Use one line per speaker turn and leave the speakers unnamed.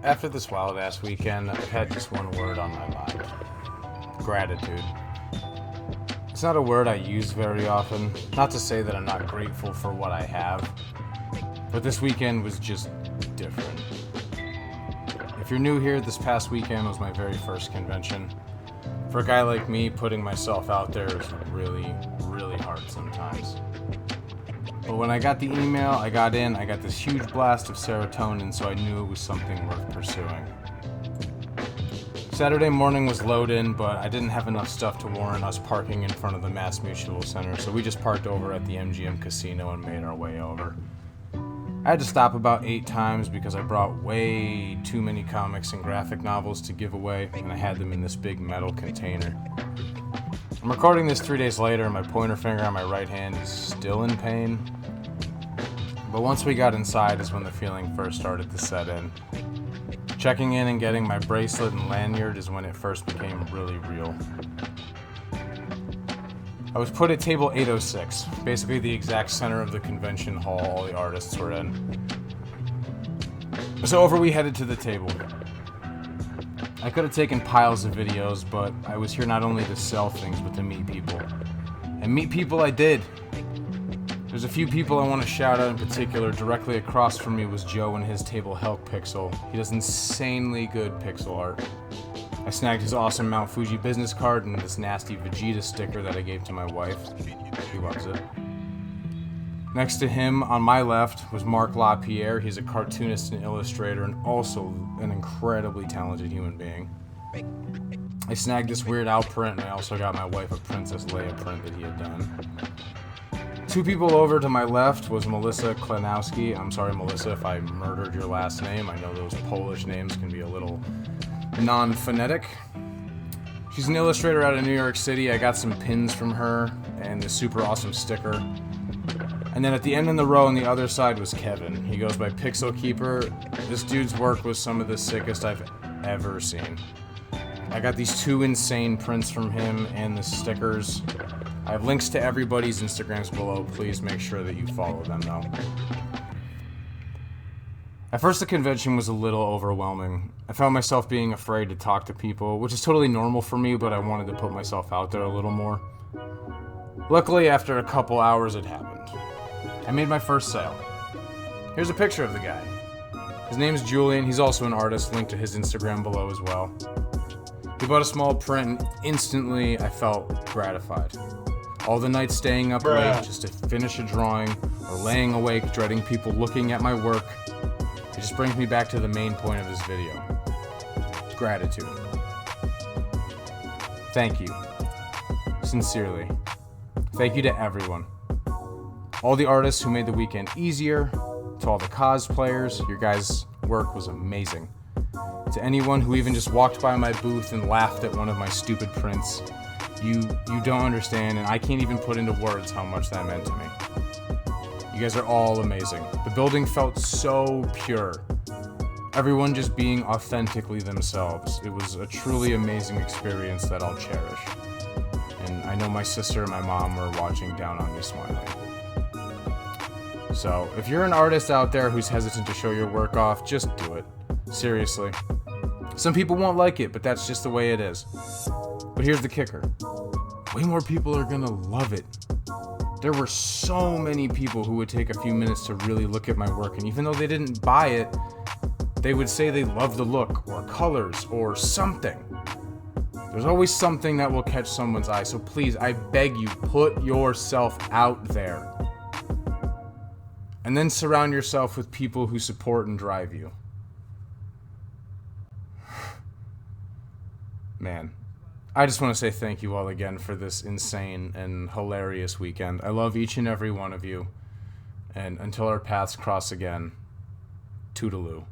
After this wild-ass weekend, I've had just one word on my mind. Gratitude. It's not a word I use very often. Not to say that I'm not grateful for what I have, but this weekend was just different. If you're new here, this past weekend was my very first convention. For a guy like me, putting myself out there is really, really hard sometimes. But when I got the email, I got this huge blast of serotonin, so I knew it was something worth pursuing. Saturday morning was load-in, but I didn't have enough stuff to warrant us parking in front of the Mass Mutual Center, so we just parked over at the MGM Casino and made our way over. I had to stop about 8 times because I brought way too many comics and graphic novels to give away, and I had them in this big metal container. I'm recording this 3 days later, and my pointer finger on my right hand is still in pain. But once we got inside is when the feeling first started to set in. Checking in and getting my bracelet and lanyard is when it first became really real. I was put at table 806, basically the exact center of the convention hall all the artists were in. So over we headed to the table. I could have taken piles of videos, but I was here not only to sell things, but to meet people. And meet people I did. There's a few people I want to shout out in particular. Directly across from me was Joe and his table Helk Pixel. He does insanely good pixel art. I snagged his awesome Mount Fuji business card and this nasty Vegeta sticker that I gave to my wife. She loves it. Next to him, on my left, was Mark LaPierre. He's a cartoonist and illustrator and also an incredibly talented human being. I snagged this Weird Al print, and I also got my wife a Princess Leia print that he had done. 2 people over to my left was Melissa Klanowski. I'm sorry, Melissa, if I murdered your last name. I know those Polish names can be a little non-phonetic. She's an illustrator out of New York City. I got some pins from her and this super awesome sticker. And then at the end in the row on the other side was Kevin. He goes by Pixel Keeper. This dude's work was some of the sickest I've ever seen. I got these 2 insane prints from him and the stickers. I have links to everybody's Instagrams below. Please make sure that you follow them, though. At first, the convention was a little overwhelming. I found myself being afraid to talk to people, which is totally normal for me, but I wanted to put myself out there a little more. Luckily, after a couple hours, it happened. I made my first sale. Here's a picture of the guy. His name's Julian. He's also an artist. Link to his Instagram below as well. He bought a small print, and instantly I felt gratified. All the nights staying up late just to finish a drawing, or laying awake dreading people looking at my work, it just brings me back to the main point of this video. Gratitude. Thank you. Sincerely. Thank you to everyone. All the artists who made the weekend easier, to all the cosplayers, your guys' work was amazing. To anyone who even just walked by my booth and laughed at one of my stupid prints, you don't understand, and I can't even put into words how much that meant to me. You guys are all amazing. The building felt so pure. Everyone just being authentically themselves. It was a truly amazing experience that I'll cherish. And I know my sister and my mom were watching down on me smiling. So, if you're an artist out there who's hesitant to show your work off, just do it. Seriously. Some people won't like it, but that's just the way it is. But here's the kicker. Way more people are gonna love it. There were so many people who would take a few minutes to really look at my work, and even though they didn't buy it, they would say they loved the look, or colors, or something. There's always something that will catch someone's eye, so please, I beg you, put yourself out there. And then surround yourself with people who support and drive you. Man, I just want to say thank you all again for this insane and hilarious weekend. I love each and every one of you. And until our paths cross again, toodaloo.